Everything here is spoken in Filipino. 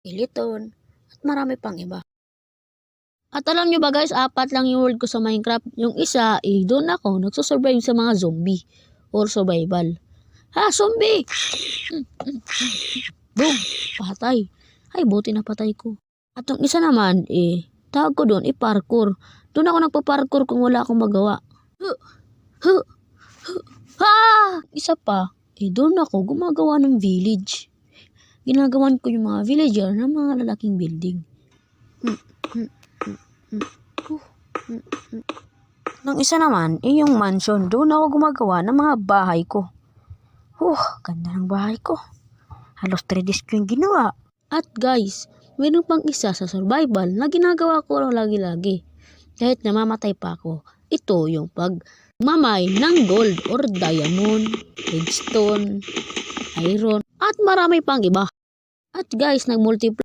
skeleton, at marami pang iba. At alam nyo ba guys, 4 lang yung world ko sa Minecraft. Yung isa, doon ako nagsusurvive sa mga zombie or survival. Ha, zombie! Boom! Patay. Ay, buti na patay ko. At yung isa naman, tawag ko doon, parkour. Doon ako nagpa-parkour kung wala akong magawa. Ha! Isa pa, doon ako gumagawa ng village. Ginagawan ko yung mga villager ng mga lalaking building. Nung isa naman, yung mansion. Doon ako gumagawa ng mga bahay ko. Ganda ng bahay ko. Halos 3Ds ko yung ginawa. At guys, mayroon pang isa sa survival na ginagawa ko lagi-lagi. Kahit namamatay pa ako. Ito yung pagmamay ng gold or diamond, redstone, iron, at marami pang iba. At guys, nag-multiply